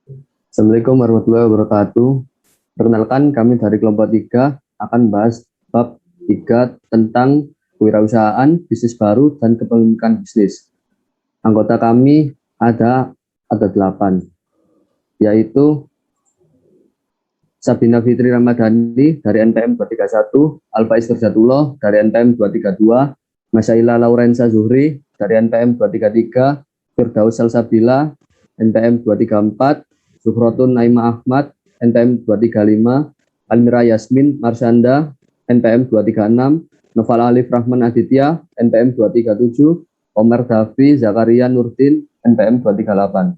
Assalamualaikum warahmatullahi wabarakatuh. Perkenalkan, kami dari kelompok 3 akan bahas bab 3 tentang kewirausahaan, bisnis baru, dan kepemilikan bisnis. Anggota kami ada 8, yaitu Sabina Fitri Ramadhani dari NPM 231, Alfa Istirjatullah dari NPM 232, Masyaila Laurensa Zuhri dari NPM 233, Firdaus Salsabila NPM 234, Zuhrotun Naima Ahmad NPM 235, Almira Yasmin Marsanda NPM 236, Noval Alif Rahman Aditya NPM 237, Omer Davi Zakaria Nurdin NPM 238.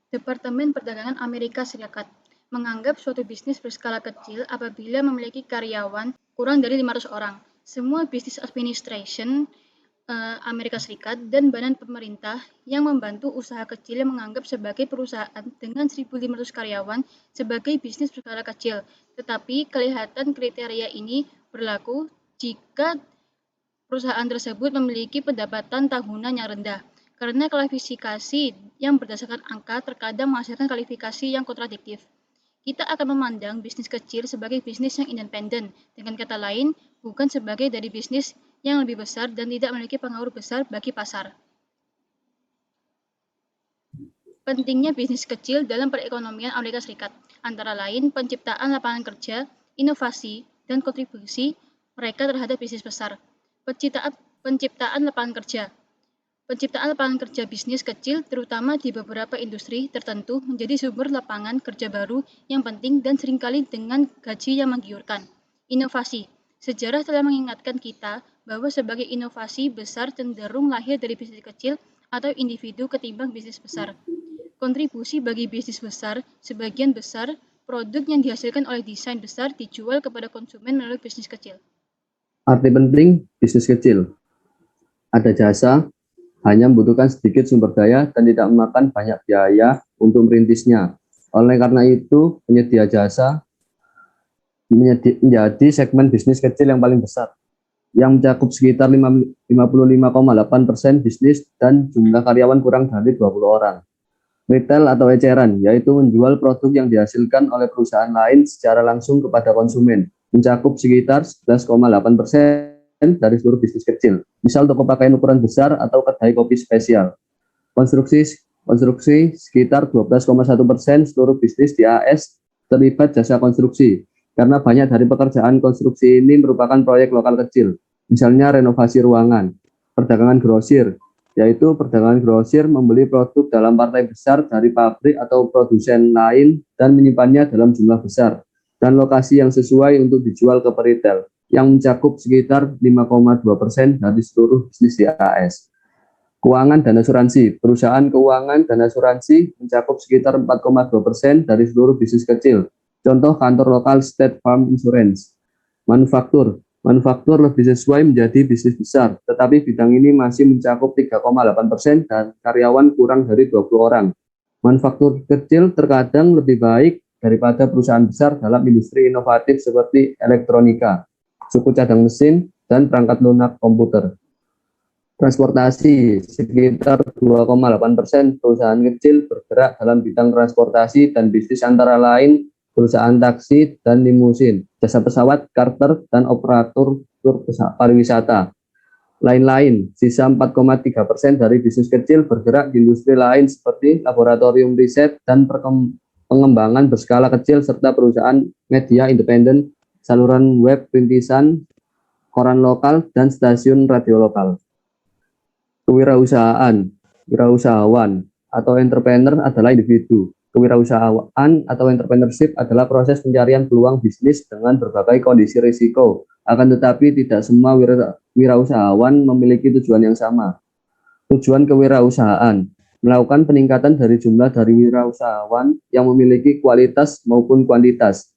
Departemen Perdagangan Amerika Serikat menganggap suatu bisnis berskala kecil apabila memiliki karyawan kurang dari 500 orang. Semua bisnis administration Amerika Serikat dan badan pemerintah yang membantu usaha kecil yang menganggap sebagai perusahaan dengan 1.500 karyawan sebagai bisnis berskala kecil. Tetapi kelihatan kriteria ini berlaku jika perusahaan tersebut memiliki pendapatan tahunan yang rendah. Karena klasifikasi yang berdasarkan angka terkadang menghasilkan kualifikasi yang kontradiktif. Kita akan memandang bisnis kecil sebagai bisnis yang independen, dengan kata lain, bukan sebagai dari bisnis yang lebih besar dan tidak memiliki pengaruh besar bagi pasar. Pentingnya bisnis kecil dalam perekonomian Amerika Serikat, antara lain penciptaan lapangan kerja, inovasi, dan kontribusi mereka terhadap bisnis besar. Penciptaan lapangan kerja. Penciptaan lapangan kerja bisnis kecil, terutama di beberapa industri tertentu, menjadi sumber lapangan kerja baru yang penting dan seringkali dengan gaji yang menggiurkan. Inovasi. Sejarah telah mengingatkan kita bahwa sebagai inovasi besar cenderung lahir dari bisnis kecil atau individu ketimbang bisnis besar. Kontribusi bagi bisnis besar, sebagian besar produk yang dihasilkan oleh desain besar dijual kepada konsumen melalui bisnis kecil. Arti penting bisnis kecil. Ada jasa, hanya membutuhkan sedikit sumber daya dan tidak memakan banyak biaya untuk merintisnya. Oleh karena itu, penyedia jasa menjadi segmen bisnis kecil yang paling besar, yang mencakup sekitar 55,8% bisnis dan jumlah karyawan kurang dari 20 orang. Retail atau eceran, yaitu menjual produk yang dihasilkan oleh perusahaan lain secara langsung kepada konsumen, mencakup sekitar 11,8% dari seluruh bisnis kecil. Misal toko pakaian ukuran besar atau kedai kopi spesial. Konstruksi sekitar 12,1% seluruh bisnis di AS terlibat jasa konstruksi, karena banyak dari pekerjaan konstruksi ini merupakan proyek lokal kecil, misalnya renovasi ruangan. Perdagangan grosir, yaitu perdagangan grosir membeli produk dalam partai besar dari pabrik atau produsen lain dan menyimpannya dalam jumlah besar dan lokasi yang sesuai untuk dijual ke peritel, yang mencakup sekitar 5,2% dari seluruh bisnis di AS. Keuangan dan asuransi. Perusahaan keuangan dan asuransi mencakup sekitar 4,2% dari seluruh bisnis kecil. Contoh kantor lokal State Farm Insurance. Manufaktur. Manufaktur lebih sesuai menjadi bisnis besar, tetapi bidang ini masih mencakup 3,8% dan karyawan kurang dari 20 orang. Manufaktur kecil terkadang lebih baik daripada perusahaan besar dalam industri inovatif seperti elektronika, suku cadang mesin, dan perangkat lunak komputer. Transportasi, sekitar 2,8% perusahaan kecil bergerak dalam bidang transportasi dan bisnis antara lain perusahaan taksi dan limusin, jasa pesawat, charter, dan operator tur pariwisata. Lain-lain, sisa 4,3% dari bisnis kecil bergerak di industri lain seperti laboratorium riset dan pengembangan berskala kecil serta perusahaan media independen, saluran web rintisan, koran lokal, dan stasiun radio lokal. Wirausahawan atau entrepreneur adalah individu. Kewirausahaan atau entrepreneurship adalah proses pencarian peluang bisnis dengan berbagai kondisi risiko. Akan tetapi tidak semua wirausahawan memiliki tujuan yang sama. Tujuan kewirausahaan melakukan peningkatan dari jumlah dari wirausahawan yang memiliki kualitas maupun kuantitas.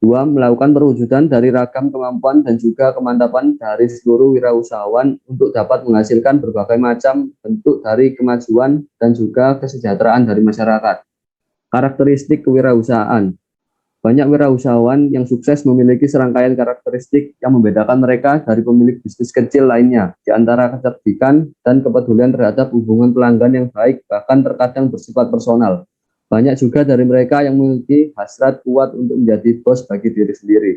2. Melakukan perwujudan dari ragam kemampuan dan juga kemantapan dari seluruh wirausahawan untuk dapat menghasilkan berbagai macam bentuk dari kemajuan dan juga kesejahteraan dari masyarakat. Karakteristik kewirausahaan. Banyak wirausahawan yang sukses memiliki serangkaian karakteristik yang membedakan mereka dari pemilik bisnis kecil lainnya, di antara kecerdikan dan kepedulian terhadap hubungan pelanggan yang baik, bahkan terkadang bersifat personal. Banyak juga dari mereka yang memiliki hasrat kuat untuk menjadi bos bagi diri sendiri.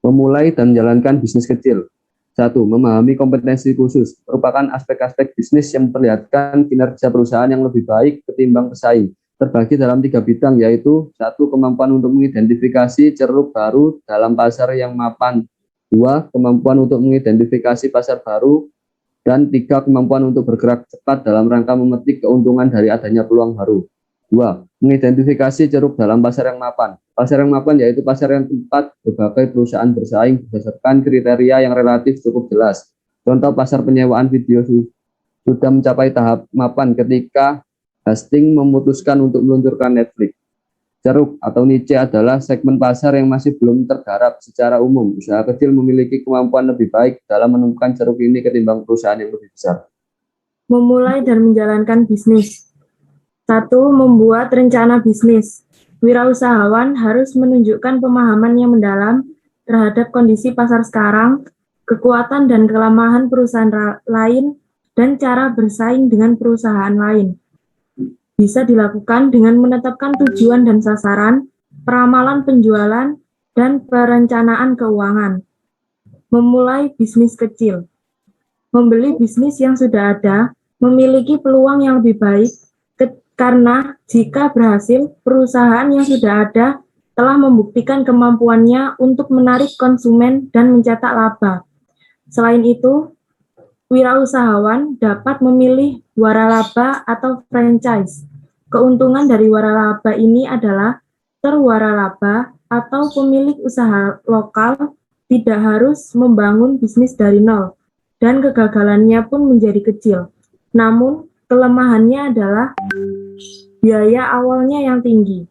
Memulai dan menjalankan bisnis kecil. 1. Memahami kompetensi khusus, merupakan aspek-aspek bisnis yang memperlihatkan kinerja perusahaan yang lebih baik ketimbang pesaing. Terbagi dalam 3 bidang, yaitu 1. Kemampuan untuk mengidentifikasi ceruk baru dalam pasar yang mapan. 2. Kemampuan untuk mengidentifikasi pasar baru. Dan 3. Kemampuan untuk bergerak cepat dalam rangka memetik keuntungan dari adanya peluang baru. 2. Mengidentifikasi ceruk dalam pasar yang mapan. Pasar yang mapan yaitu pasar yang tempat berbagai perusahaan bersaing berdasarkan kriteria yang relatif cukup jelas. Contoh pasar penyewaan video sudah mencapai tahap mapan ketika Hastings memutuskan untuk meluncurkan Netflix. Ceruk atau niche adalah segmen pasar yang masih belum tergarap secara umum. Usaha kecil memiliki kemampuan lebih baik dalam menemukan ceruk ini ketimbang perusahaan yang lebih besar. Memulai dan menjalankan bisnis. 1. Membuat rencana bisnis. Wirausahawan harus menunjukkan pemahaman yang mendalam terhadap kondisi pasar sekarang, kekuatan dan kelemahan perusahaan lain, dan cara bersaing dengan perusahaan lain. Bisa dilakukan dengan menetapkan tujuan dan sasaran, peramalan penjualan, dan perencanaan keuangan. Memulai bisnis kecil. Membeli bisnis yang sudah ada memiliki peluang yang lebih baik karena jika berhasil, perusahaan yang sudah ada telah membuktikan kemampuannya untuk menarik konsumen dan mencetak laba. Selain itu, wirausahawan dapat memilih waralaba atau franchise. Keuntungan dari waralaba ini adalah terwaralaba atau pemilik usaha lokal tidak harus membangun bisnis dari nol, dan kegagalannya pun menjadi kecil. Namun, kelemahannya adalah biaya awalnya yang tinggi.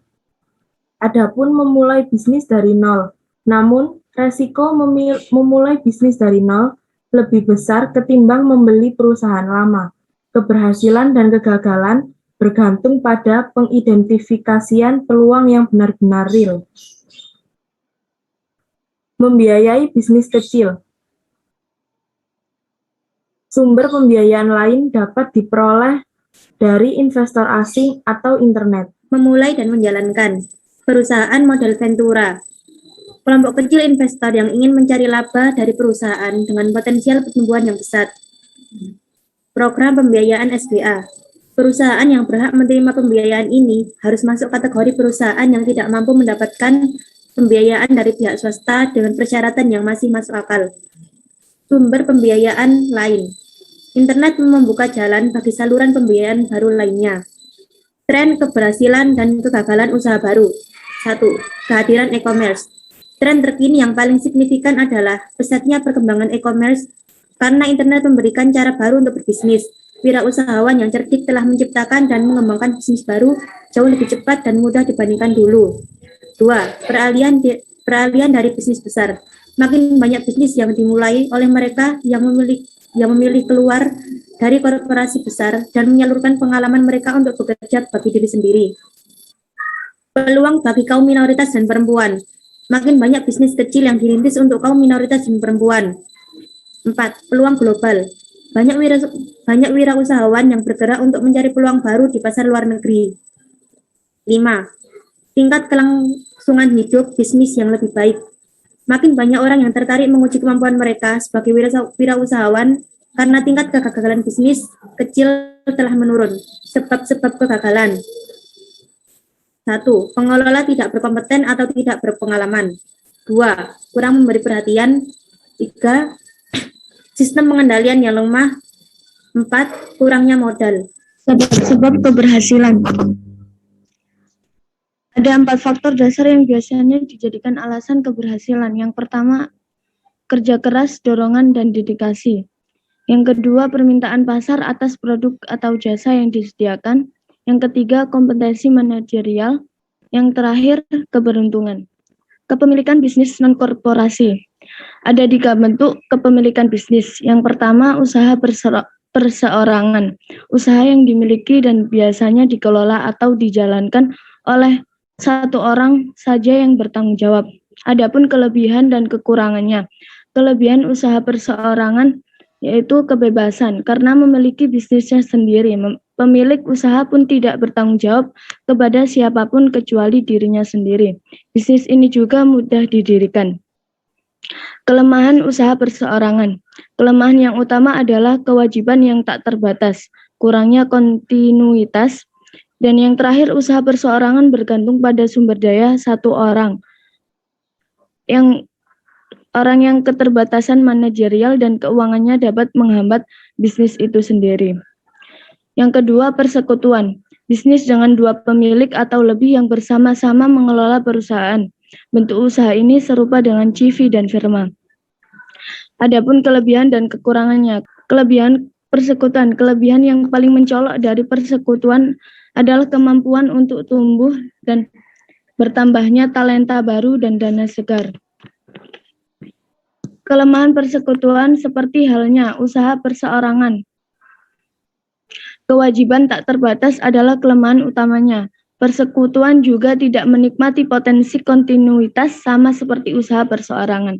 Adapun memulai bisnis dari nol, namun resiko memulai bisnis dari nol lebih besar ketimbang membeli perusahaan lama. Keberhasilan dan kegagalan bergantung pada pengidentifikasian peluang yang benar-benar real. Membiayai bisnis kecil. Sumber pembiayaan lain dapat diperoleh dari investor asing atau internet. Memulai dan menjalankan perusahaan model Ventura. Kelompok kecil investor yang ingin mencari laba dari perusahaan dengan potensial pertumbuhan yang besar. Program pembiayaan SBA. Perusahaan yang berhak menerima pembiayaan ini harus masuk kategori perusahaan yang tidak mampu mendapatkan pembiayaan dari pihak swasta dengan persyaratan yang masih masuk akal. Sumber pembiayaan lain. Internet membuka jalan bagi saluran pembiayaan baru lainnya. Tren keberhasilan dan kegagalan usaha baru. 1. Kehadiran e-commerce. Tren terkini yang paling signifikan adalah pesatnya perkembangan e-commerce karena internet memberikan cara baru untuk berbisnis. Wirausahawan yang cerdik telah menciptakan dan mengembangkan bisnis baru jauh lebih cepat dan mudah dibandingkan dulu. 2. Peralihan dari bisnis besar. Makin banyak bisnis yang dimulai oleh mereka yang memilih keluar dari korporasi besar dan menyalurkan pengalaman mereka untuk bekerja bagi diri sendiri. Peluang bagi kaum minoritas dan perempuan. Makin banyak bisnis kecil yang dirintis untuk kaum minoritas dan perempuan. 4. Peluang global. Banyak wirausahawan yang bergerak untuk mencari peluang baru di pasar luar negeri. 5. Tingkat kelangsungan hidup bisnis yang lebih baik. Makin banyak orang yang tertarik menguji kemampuan mereka sebagai wirausahawan karena tingkat kegagalan bisnis kecil telah menurun. Sebab-sebab kegagalan. 1. Pengelola tidak berkompeten atau tidak berpengalaman. 2. Kurang memberi perhatian. 3. Sistem pengendalian yang lemah. 4. Kurangnya modal. Sebab keberhasilan. Ada 4 faktor dasar yang biasanya dijadikan alasan keberhasilan. Yang pertama, kerja keras, dorongan, dan dedikasi. Yang kedua, permintaan pasar atas produk atau jasa yang disediakan. Yang ketiga, kompetensi manajerial. Yang terakhir, keberuntungan. Kepemilikan bisnis non-korporasi. Ada 3 bentuk kepemilikan bisnis. Yang pertama, usaha perseorangan. Usaha yang dimiliki dan biasanya dikelola atau dijalankan oleh satu orang saja yang bertanggung jawab. Adapun kelebihan dan kekurangannya. Kelebihan usaha perseorangan yaitu kebebasan karena memiliki bisnisnya sendiri. Pemilik usaha pun tidak bertanggung jawab kepada siapapun kecuali dirinya sendiri. Bisnis ini juga mudah didirikan. Kelemahan usaha perseorangan. Kelemahan yang utama adalah kewajiban yang tak terbatas, kurangnya kontinuitas, dan yang terakhir usaha perseorangan bergantung pada sumber daya satu orang. Yang keterbatasan manajerial dan keuangannya dapat menghambat bisnis itu sendiri. Yang kedua, persekutuan. Bisnis dengan dua pemilik atau lebih yang bersama-sama mengelola perusahaan. Bentuk usaha ini serupa dengan CV dan firma. Adapun kelebihan dan kekurangannya. Kelebihan persekutuan. Kelebihan yang paling mencolok dari persekutuan adalah kemampuan untuk tumbuh dan bertambahnya talenta baru dan dana segar. Kelemahan persekutuan seperti halnya usaha perseorangan. Kewajiban tak terbatas adalah kelemahan utamanya. Persekutuan juga tidak menikmati potensi kontinuitas sama seperti usaha perseorangan.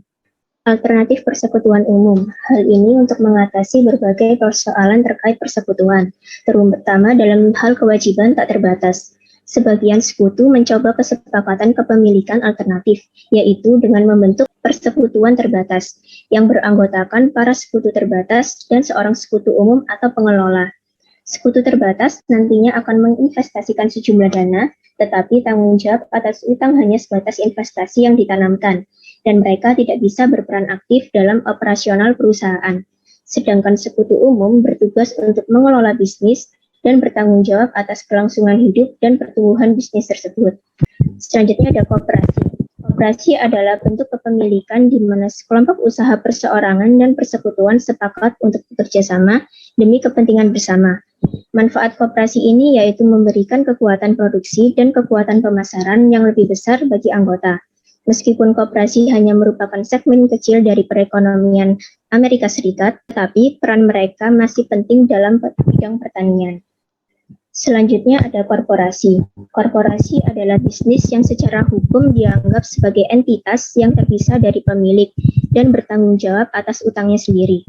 Alternatif persekutuan umum. Hal ini untuk mengatasi berbagai persoalan terkait persekutuan, terutama dalam hal kewajiban tak terbatas. Sebagian sekutu mencoba kesepakatan kepemilikan alternatif, yaitu dengan membentuk persekutuan terbatas, yang beranggotakan para sekutu terbatas dan seorang sekutu umum atau pengelola. Sekutu terbatas nantinya akan menginvestasikan sejumlah dana, tetapi tanggung jawab atas utang hanya sebatas investasi yang ditanamkan, dan mereka tidak bisa berperan aktif dalam operasional perusahaan. Sedangkan sekutu umum bertugas untuk mengelola bisnis dan bertanggung jawab atas kelangsungan hidup dan pertumbuhan bisnis tersebut. Selanjutnya ada koperasi. Koperasi adalah bentuk kepemilikan di mana sekelompok usaha perseorangan dan persekutuan sepakat untuk bekerja sama demi kepentingan bersama. Manfaat koperasi ini yaitu memberikan kekuatan produksi dan kekuatan pemasaran yang lebih besar bagi anggota. Meskipun koperasi hanya merupakan segmen kecil dari perekonomian Amerika Serikat, tetapi peran mereka masih penting dalam bidang pertanian. Selanjutnya ada korporasi. Korporasi adalah bisnis yang secara hukum dianggap sebagai entitas yang terpisah dari pemilik dan bertanggung jawab atas utangnya sendiri.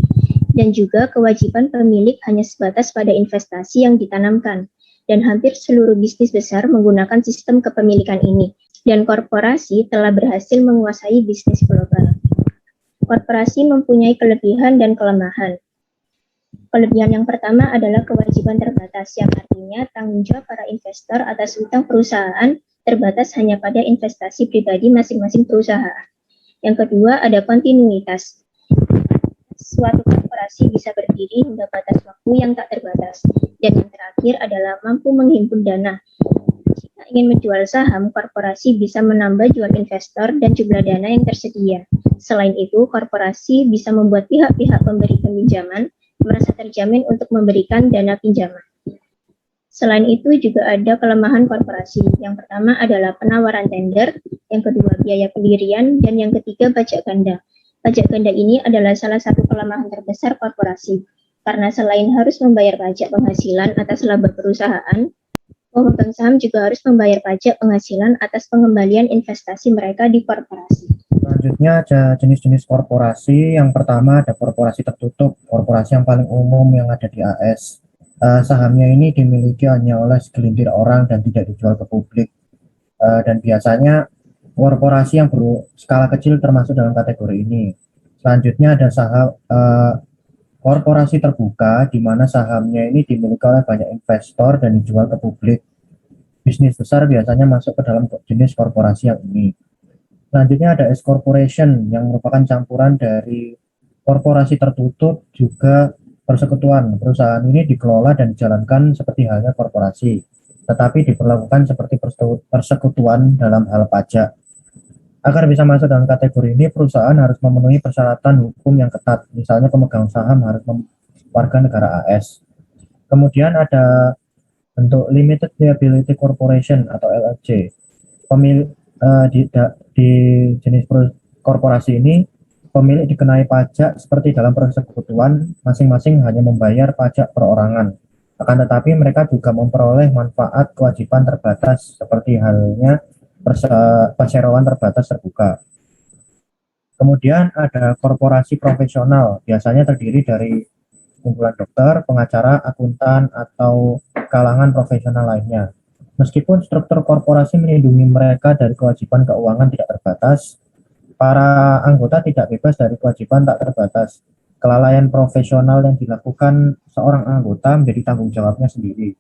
Dan juga kewajiban pemilik hanya sebatas pada investasi yang ditanamkan. Dan hampir seluruh bisnis besar menggunakan sistem kepemilikan ini. Dan korporasi telah berhasil menguasai bisnis global. Korporasi mempunyai kelebihan dan kelemahan. Kelebihan yang pertama adalah kewajiban terbatas, yang artinya tanggung jawab para investor atas utang perusahaan terbatas hanya pada investasi pribadi masing-masing perusahaan. Yang kedua ada kontinuitas. Suatu korporasi bisa berdiri hingga batas waktu yang tak terbatas. Dan yang terakhir adalah mampu menghimpun dana. Jika ingin menjual saham, korporasi bisa menambah jumlah investor dan jumlah dana yang tersedia. Selain itu, korporasi bisa membuat pihak-pihak pemberi pinjaman merasa terjamin untuk memberikan dana pinjaman. Selain itu juga ada kelemahan korporasi. Yang pertama adalah penawaran tender, yang kedua biaya pendirian, dan yang ketiga pajak ganda. Pajak ganda ini adalah salah satu kelemahan terbesar korporasi, karena selain harus membayar pajak penghasilan atas laba perusahaan, pemegang saham juga harus membayar pajak penghasilan atas pengembalian investasi mereka di korporasi. Selanjutnya ada jenis-jenis korporasi. Yang pertama ada korporasi tertutup, korporasi yang paling umum yang ada di AS. Sahamnya ini dimiliki hanya oleh segelintir orang dan tidak dijual ke publik. Dan biasanya korporasi yang berskala kecil termasuk dalam kategori ini. Selanjutnya ada saham korporasi terbuka, di mana sahamnya ini dimiliki oleh banyak investor dan dijual ke publik. Bisnis besar biasanya masuk ke dalam jenis korporasi yang ini. Selanjutnya ada S corporation yang merupakan campuran dari korporasi tertutup juga persekutuan. Perusahaan ini dikelola dan dijalankan seperti halnya korporasi, tetapi diperlakukan seperti persekutuan dalam hal pajak. Agar bisa masuk dalam kategori ini, perusahaan harus memenuhi persyaratan hukum yang ketat. Misalnya pemegang saham harus warga negara AS. Kemudian ada bentuk Limited Liability Corporation atau LLC. Di jenis korporasi ini, pemilik dikenai pajak seperti dalam persekutuan, masing-masing hanya membayar pajak perorangan. Akan tetapi mereka juga memperoleh manfaat kewajiban terbatas seperti halnya perseroan terbatas terbuka. Kemudian ada korporasi profesional, biasanya terdiri dari kumpulan dokter, pengacara, akuntan, atau kalangan profesional lainnya. Meskipun struktur korporasi melindungi mereka dari kewajiban keuangan tidak terbatas, para anggota tidak bebas dari kewajiban tak terbatas. Kelalaian profesional yang dilakukan seorang anggota menjadi tanggung jawabnya sendiri.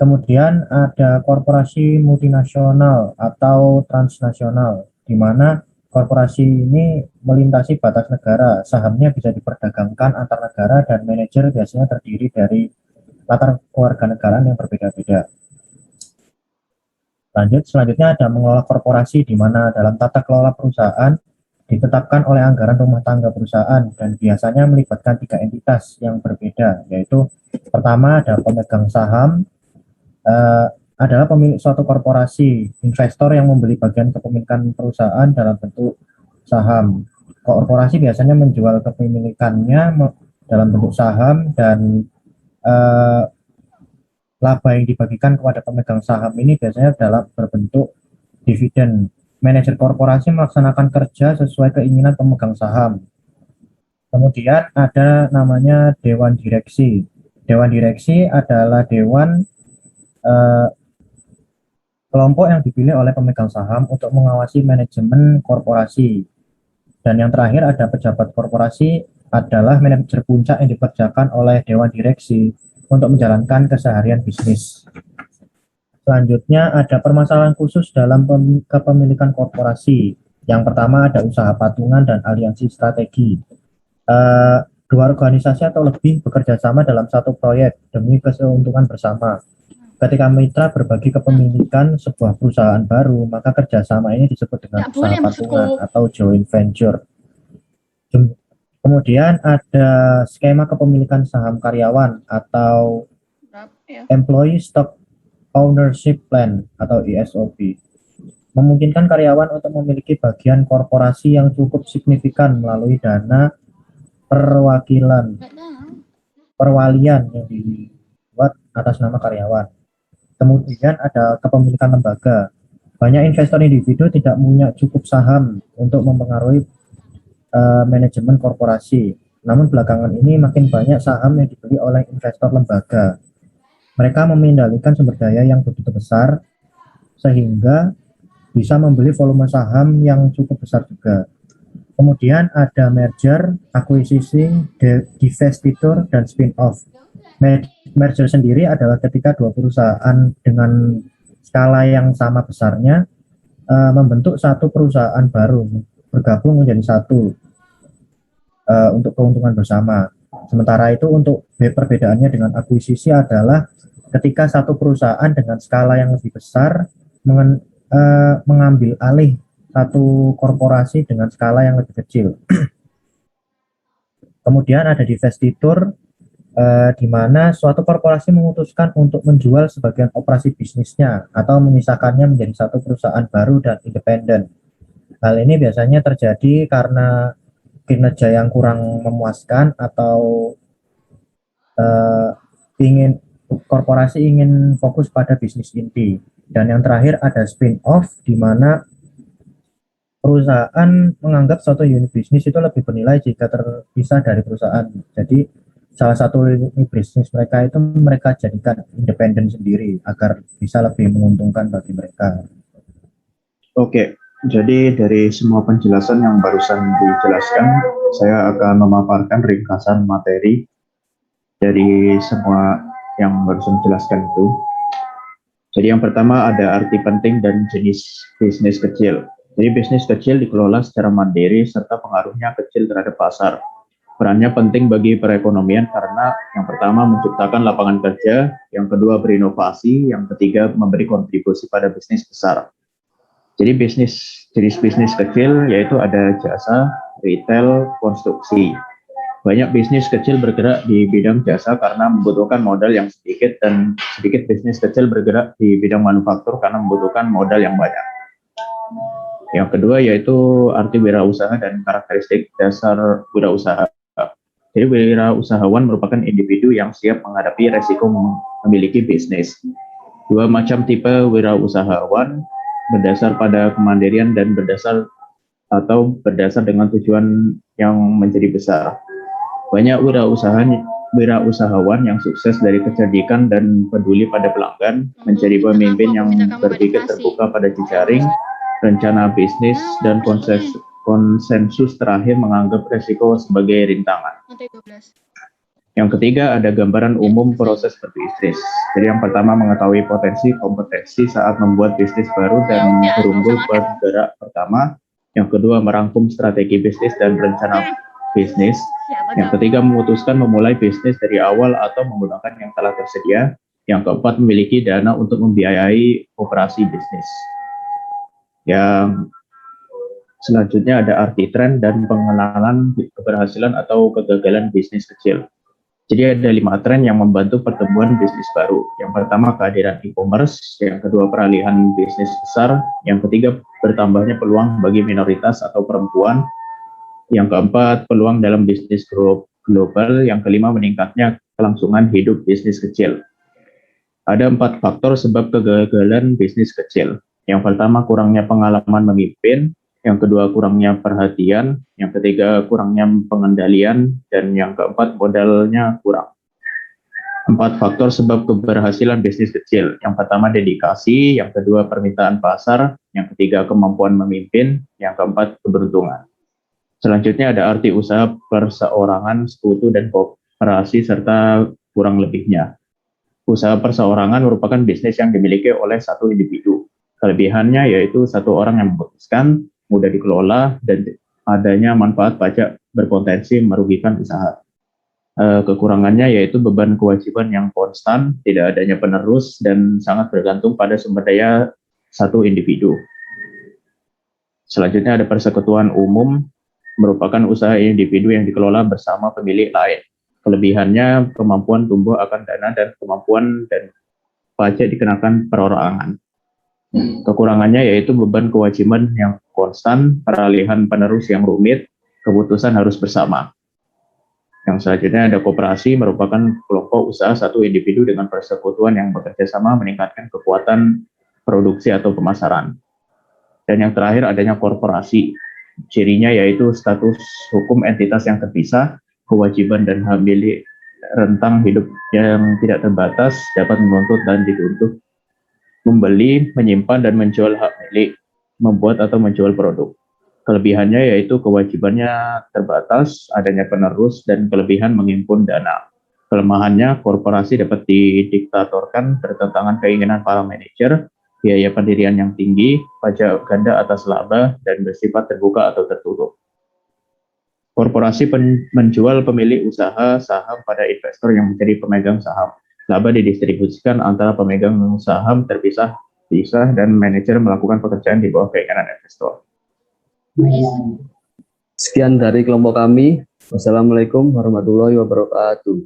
Kemudian ada korporasi multinasional atau transnasional, di mana korporasi ini melintasi batas negara. Sahamnya bisa diperdagangkan antar negara dan manajer biasanya terdiri dari latar kewarganegaraan yang berbeda-beda. Selanjutnya ada mengelola korporasi, di mana dalam tata kelola perusahaan ditetapkan oleh anggaran rumah tangga perusahaan dan biasanya melibatkan 3 entitas yang berbeda, yaitu pertama ada pemegang saham, adalah pemilik suatu korporasi, investor yang membeli bagian kepemilikan perusahaan dalam bentuk saham. Korporasi biasanya menjual kepemilikannya dalam bentuk saham dan laba yang dibagikan kepada pemegang saham ini biasanya dalam berbentuk dividen. Manajer korporasi melaksanakan kerja sesuai keinginan pemegang saham. Kemudian ada namanya dewan direksi. Dewan direksi adalah dewan kelompok yang dipilih oleh pemegang saham untuk mengawasi manajemen korporasi. Dan yang terakhir ada pejabat korporasi, adalah manajer puncak yang dikerjakan oleh dewan direksi untuk menjalankan keseharian bisnis. Selanjutnya ada permasalahan khusus dalam kepemilikan korporasi. Yang pertama ada usaha patungan dan aliansi strategi. Dua organisasi atau lebih bekerja sama dalam satu proyek demi keuntungan bersama. Ketika mitra berbagi kepemilikan sebuah perusahaan baru, maka kerjasama ini disebut dengan usaha patungan atau joint venture. Kemudian ada skema kepemilikan saham karyawan atau Employee Stock Ownership Plan atau ESOP. Memungkinkan karyawan untuk memiliki bagian korporasi yang cukup signifikan melalui dana perwalian yang dibuat atas nama karyawan. Kemudian ada kepemilikan lembaga. Banyak investor individu tidak punya cukup saham untuk mempengaruhi manajemen korporasi. Namun belakangan ini makin banyak saham yang dibeli oleh investor lembaga. Mereka memindahkan sumber daya yang begitu besar sehingga bisa membeli volume saham yang cukup besar juga. Kemudian ada merger, akuisisi, divestiture, dan spin-off. Merger sendiri adalah ketika dua perusahaan dengan skala yang sama besarnya membentuk satu perusahaan baru, bergabung menjadi satu untuk keuntungan bersama. Sementara itu untuk perbedaannya dengan akuisisi adalah ketika satu perusahaan dengan skala yang lebih besar mengambil alih satu korporasi dengan skala yang lebih kecil. Kemudian ada divestiture, di mana suatu korporasi memutuskan untuk menjual sebagian operasi bisnisnya atau memisahkannya menjadi satu perusahaan baru dan independen. Hal ini biasanya terjadi karena kinerja yang kurang memuaskan atau korporasi ingin fokus pada bisnis inti. Dan yang terakhir ada spin-off, di mana perusahaan menganggap suatu unit bisnis itu lebih bernilai jika terpisah dari perusahaan. Jadi salah satu unit bisnis mereka itu mereka jadikan independen sendiri agar bisa lebih menguntungkan bagi mereka. Oke, jadi dari semua penjelasan yang barusan dijelaskan, saya akan memaparkan ringkasan materi dari semua yang barusan dijelaskan itu. Jadi yang pertama ada arti penting dan jenis bisnis kecil. Jadi bisnis kecil dikelola secara mandiri serta pengaruhnya kecil terhadap pasar. Perannya penting bagi perekonomian karena yang pertama menciptakan lapangan kerja, yang kedua berinovasi, yang ketiga memberi kontribusi pada bisnis besar. Jadi jenis bisnis kecil yaitu ada jasa, retail, konstruksi. Banyak bisnis kecil bergerak di bidang jasa karena membutuhkan modal yang sedikit, dan sedikit bisnis kecil bergerak di bidang manufaktur karena membutuhkan modal yang banyak. Yang kedua yaitu arti wirausaha dan karakteristik dasar wirausaha. Jadi wirausahawan merupakan individu yang siap menghadapi resiko memiliki bisnis. Dua macam tipe wirausahawan. berdasar pada kemandirian dan berdasar dengan tujuan yang menjadi besar. Banyak wirausahawan yang sukses dari kecerdikan dan peduli pada pelanggan, menjadi pemimpin yang berpikir terbuka pada jejaring, rencana bisnis, dan konsensus terakhir menganggap resiko sebagai rintangan. Lantai 12. Yang ketiga, ada gambaran umum proses berbisnis. Jadi yang pertama, mengetahui potensi kompetensi saat membuat bisnis baru dan berunggul bergerak pertama. Yang kedua, merangkum strategi bisnis dan rencana bisnis. Yang ketiga, memutuskan memulai bisnis dari awal atau menggunakan yang telah tersedia. Yang keempat, memiliki dana untuk membiayai operasi bisnis. Yang selanjutnya ada arti tren dan pengenalan keberhasilan atau kegagalan bisnis kecil. Jadi ada 5 tren yang membantu pertumbuhan bisnis baru. Yang pertama, kehadiran e-commerce. Yang kedua, peralihan bisnis besar. Yang ketiga, bertambahnya peluang bagi minoritas atau perempuan. Yang keempat, peluang dalam bisnis global. Yang kelima, meningkatnya kelangsungan hidup bisnis kecil. Ada 4 faktor sebab kegagalan bisnis kecil. Yang pertama, kurangnya pengalaman memimpin. Yang kedua, kurangnya perhatian. Yang ketiga, kurangnya pengendalian. Dan yang keempat, modalnya kurang. 4 faktor sebab keberhasilan bisnis kecil. Yang pertama, dedikasi. Yang kedua, permintaan pasar. Yang ketiga, kemampuan memimpin. Yang keempat, keberuntungan. Selanjutnya ada arti usaha perseorangan, sekutu, dan kooperasi, serta kurang lebihnya. Usaha perseorangan merupakan bisnis yang dimiliki oleh satu individu. Kelebihannya yaitu satu orang yang memutuskan, mudah dikelola, dan adanya manfaat pajak berpotensi merugikan usaha. Kekurangannya yaitu beban kewajiban yang konstan, tidak adanya penerus, dan sangat bergantung pada sumber daya satu individu. Selanjutnya ada persekutuan umum, merupakan usaha individu yang dikelola bersama pemilik lain. Kelebihannya kemampuan tumbuh akan dana dan kemampuan dan pajak dikenakan perorangan. Kekurangannya yaitu beban kewajiban yang konstan, peralihan penerus yang rumit, keputusan harus bersama. Yang selanjutnya ada koperasi, merupakan kelompok usaha satu individu dengan persekutuan yang bekerja sama meningkatkan kekuatan produksi atau pemasaran. Dan yang terakhir adanya korporasi. Cirinya yaitu status hukum entitas yang terpisah, kewajiban dan hak milik rentang hidup yang tidak terbatas, dapat menuntut dan dituntut membeli, menyimpan, dan menjual hak milik, membuat atau menjual produk. Kelebihannya yaitu kewajibannya terbatas, adanya penerus, dan kelebihan menghimpun dana. Kelemahannya, korporasi dapat didiktatorkan, bertentangan keinginan para manajer, biaya pendirian yang tinggi, pajak ganda atas laba, dan bersifat terbuka atau tertutup. Korporasi menjual pemilik usaha saham pada investor yang menjadi pemegang saham. Laba didistribusikan antara pemegang saham terpisah, dan manajer melakukan pekerjaan di bawah keinginan investor. Sekian dari kelompok kami. Wassalamualaikum warahmatullahi wabarakatuh.